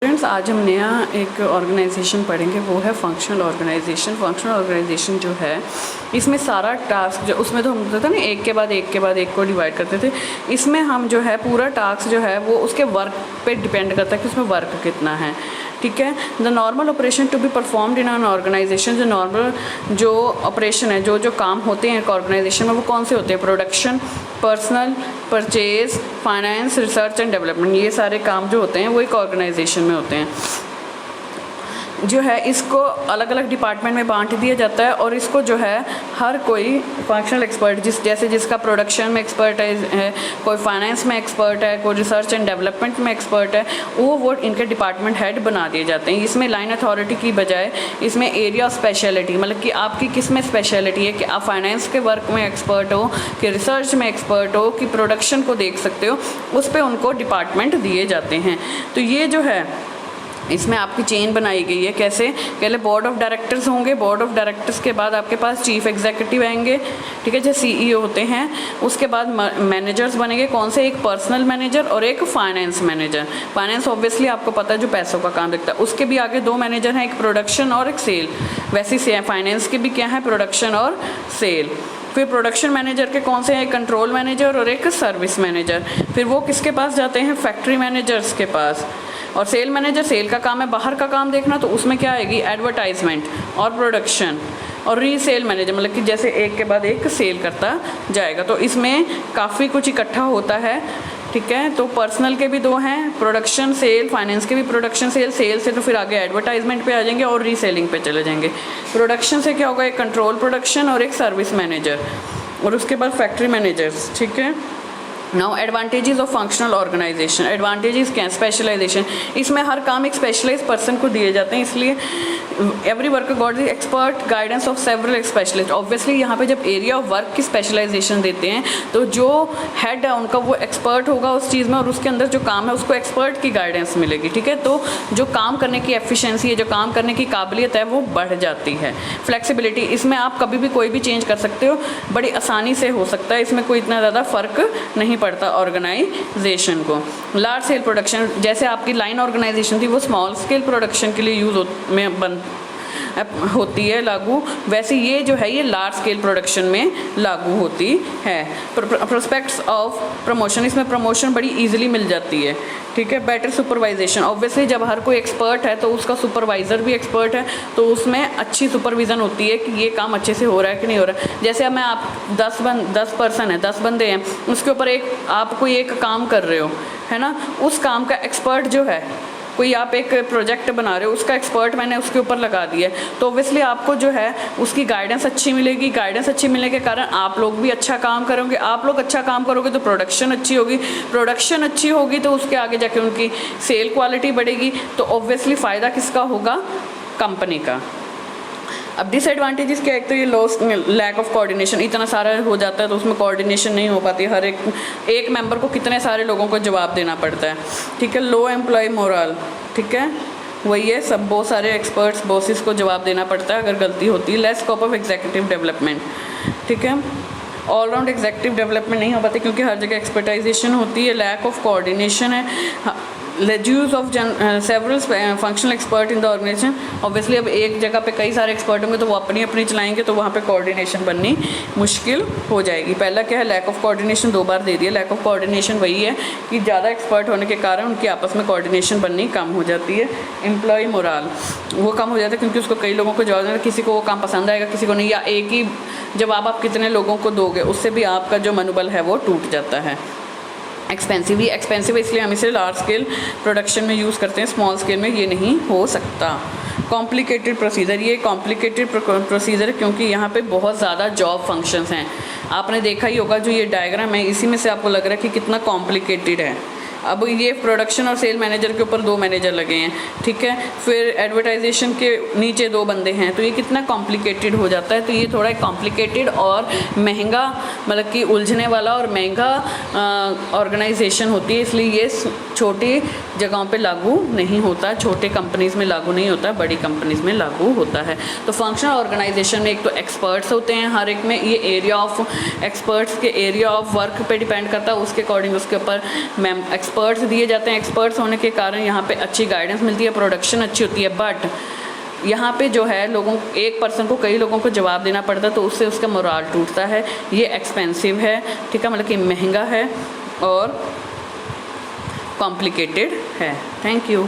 Friends, आज हम नया एक ऑर्गेनाइजेशन पढ़ेंगे, वो है फंक्शनल ऑर्गेनाइजेशन। फंक्शनल ऑर्गेनाइजेशन जो है, इसमें सारा टास्क जो उसमें तो हम होता था ना, एक के बाद एक को डिवाइड करते थे। इसमें हम जो है पूरा टास्क जो है वो उसके वर्क पे डिपेंड करता है कि उसमें वर्क कितना है। ठीक है। The normal operation to be performed in an organisation, जो नॉर्मल जो ऑपरेशन है, जो काम होते हैं एक ऑर्गेनाइजेशन में, वो कौन से होते हैं? Production, personal, purchase, finance, research and development. ये सारे काम जो होते हैं वो एक ऑर्गेनाइजेशन में होते हैं। जो है इसको अलग अलग डिपार्टमेंट में बांट दिया जाता है और इसको जो है हर कोई फंक्शनल एक्सपर्ट जैसे जिसका प्रोडक्शन में एक्सपर्ट है, कोई फाइनेंस में एक्सपर्ट है, कोई रिसर्च एंड डेवलपमेंट में एक्सपर्ट है, वो इनके डिपार्टमेंट हेड बना दिए जाते हैं। इसमें लाइन अथॉरिटी की बजाय इसमें एरिया ऑफ स्पेशलिटी, मतलब कि आपकी किस में स्पेशलिटी है, कि आप फाइनेंस के वर्क में एक्सपर्ट हो, कि रिसर्च में एक्सपर्ट हो, कि प्रोडक्शन को देख सकते हो, उस पर उनको डिपार्टमेंट दिए जाते हैं। तो ये जो है इसमें आपकी चेन बनाई गई है। कैसे? पहले बोर्ड ऑफ डायरेक्टर्स होंगे, बोर्ड ऑफ डायरेक्टर्स के बाद आपके पास चीफ एग्जीक्यूटिव आएंगे, ठीक है, जो CEO होते हैं। उसके बाद मैनेजर्स बनेंगे, कौन से? एक पर्सनल मैनेजर और एक फाइनेंस मैनेजर। फाइनेंस ऑब्वियसली आपको पता है जो पैसों का काम देखता है। उसके भी आगे दो मैनेजर हैं, एक प्रोडक्शन और एक सेल। वैसे ही फाइनेंस के भी क्या है? प्रोडक्शन और सेल। फिर प्रोडक्शन मैनेजर के कौन से हैं? एक कंट्रोल मैनेजर और एक सर्विस मैनेजर। फिर वो किसके पास जाते हैं? फैक्ट्री मैनेजर्स के पास। और सेल मैनेजर, सेल का काम है बाहर का काम देखना, तो उसमें क्या आएगी? एडवर्टाइजमेंट और प्रोडक्शन। और रीसेल मैनेजर, मतलब कि जैसे एक के बाद एक सेल करता जाएगा। तो इसमें काफ़ी कुछ इकट्ठा होता है, ठीक है। तो पर्सनल के भी दो हैं, प्रोडक्शन, सेल। फाइनेंस के भी प्रोडक्शन, सेल। सेल से तो फिर आगे एडवर्टाइजमेंट पे आ जाएंगे और रीसेलिंग पे चले जाएंगे। प्रोडक्शन से क्या होगा? एक कंट्रोल प्रोडक्शन और एक सर्विस मैनेजर, और उसके बाद फैक्ट्री मैनेजर्स, ठीक है। Now advantages of functional organisation. Advantages क्या है? स्पेशलाइजेशन। इसमें हर काम एक स्पेशलाइज पर्सन को दिए जाते हैं, इसलिए every work got the expert guidance of several specialist. Obviously यहाँ पे जब एरिया ऑफ वर्क की स्पेशलाइजेशन देते हैं तो जो हेड है उनका वो एक्सपर्ट होगा उस चीज़ में, और उसके अंदर जो काम है उसको एक्सपर्ट की गाइडेंस मिलेगी, ठीक है। तो जो काम करने की एफिशिएंसी है, जो काम करने की काबिलियत है, वो बढ़ जाती है। फ्लेक्सिबिलिटी, इसमें आप कभी भी कोई भी चेंज कर सकते हो, बड़ी आसानी से हो सकता है, इसमें कोई इतना ज़्यादा फ़र्क नहीं पड़ता ऑर्गेनाइजेशन को। लार्ज स्केल प्रोडक्शन, जैसे आपकी लाइन ऑर्गेनाइजेशन थी वो स्मॉल स्केल प्रोडक्शन के लिए यूज़ होती है लागू, वैसे ये जो है ये लार्ज स्केल प्रोडक्शन में लागू होती है। प्रोस्पेक्ट्स ऑफ प्रमोशन, इसमें प्रमोशन बड़ी इजीली मिल जाती है, ठीक है। बेटर सुपरवाइजेशन, ऑब्वियसली जब हर कोई एक्सपर्ट है तो उसका सुपरवाइज़र भी एक्सपर्ट है, तो उसमें अच्छी सुपरविज़न होती है कि ये काम अच्छे से हो रहा है कि नहीं हो रहा है। जैसे अब मैं आप 10 पर्सन है, 10 बंदे हैं, उसके ऊपर आप कोई एक काम कर रहे हो, है ना, उस काम का एक्सपर्ट जो है, कोई आप एक प्रोजेक्ट बना रहे हो, उसका एक्सपर्ट मैंने उसके ऊपर लगा दिया है, तो ऑब्वियसली आपको जो है उसकी गाइडेंस अच्छी मिलेगी। गाइडेंस अच्छी मिलने के कारण आप लोग भी अच्छा काम करोगे, आप लोग अच्छा काम करोगे तो प्रोडक्शन अच्छी होगी, प्रोडक्शन अच्छी होगी तो उसके आगे जाके उनकी सेल क्वालिटी बढ़ेगी, तो ऑब्वियसली फ़ायदा किसका होगा? कंपनी का। अब डिसएडवांटेजेस क्या है? एक तो ये लैक ऑफ कोऑर्डिनेशन, इतना सारा हो जाता है तो उसमें कोऑर्डिनेशन नहीं हो पाती, हर एक मेंबर को कितने सारे लोगों को जवाब देना पड़ता है, ठीक है। लो एम्प्लॉय मोरल, ठीक है, वही है, सब बहुत सारे एक्सपर्ट्स बॉसेस को जवाब देना पड़ता है अगर गलती होती है। Less scope of executive development, ठीक है, ऑलराउंड एग्जीक्यूटिव डेवलपमेंट नहीं हो पाती क्योंकि हर जगह एक्सपर्टाइजेशन होती है। लैक ऑफ कोऑर्डिनेशन है। Use of several functional expert in the organisation, obviously अब एक जगह पे कई सारे एक्सपर्ट होंगे तो वो अपनी अपनी चलाएंगे, तो वहाँ पे कोऑर्डिनेशन बननी मुश्किल हो जाएगी। पहला क्या है? लैक ऑफ कोऑर्डिनेशन, 2 बार दे दिया। लैक ऑफ कोऑर्डिनेशन वही है कि ज़्यादा एक्सपर्ट होने के कारण उनकी आपस में कोऑर्डिनेशन बननी कम हो जाती है। एम्प्लॉय मोरल, वो कम हो जाता है क्योंकि उसको कई लोगों को जवाब देना, किसी को वो काम पसंद आएगा, किसी को नहीं, या एक ही जवाब आप कितने लोगों को दोगे उससे भी आपका जो मनोबल है वो टूट जाता है। एक्सपेंसिव इसलिए हम इसे लार्ज स्केल प्रोडक्शन में यूज़ करते हैं, स्मॉल स्केल में ये नहीं हो सकता। कॉम्प्लिकेटेड प्रोसीजर, ये कॉम्प्लिकेटेड प्रोसीजर क्योंकि यहाँ पे बहुत ज़्यादा जॉब फंक्शंस हैं। आपने देखा ही होगा जो ये डायग्राम है, इसी में से आपको लग रहा है कि कितना कॉम्प्लिकेटेड है। अब ये प्रोडक्शन और सेल मैनेजर के ऊपर 2 मैनेजर लगे हैं, ठीक है। फिर एडवर्टाइजेशन के नीचे 2 बंदे हैं, तो ये कितना कॉम्प्लिकेटेड हो जाता है। तो ये थोड़ा कॉम्प्लिकेटेड और महंगा, मतलब कि उलझने वाला और महंगा ऑर्गेनाइजेशन होती है, इसलिए ये छोटी जगहों पे लागू नहीं होता, छोटे कंपनीज़ में लागू नहीं होता, बड़ी कंपनीज़ में लागू होता है। तो फंक्शनल ऑर्गेनाइजेशन में एक तो एक्सपर्ट्स होते हैं हर एक में, ये एरिया ऑफ एक्सपर्ट्स के एरिया ऑफ वर्क पे डिपेंड करता है, उसके अकॉर्डिंग उसके ऊपर एक्सपर्ट्स दिए जाते हैं, एक्सपर्ट्स होने के कारण यहाँ पे अच्छी गाइडेंस मिलती है, प्रोडक्शन अच्छी होती है। बट यहाँ पे जो है लोगों, एक पर्सन को कई लोगों को जवाब देना पड़ता है, तो उससे उसका मोराल टूटता है। ये एक्सपेंसिव है, ठीक है, मतलब कि महंगा है और कॉम्प्लिकेटेड है। Thank you.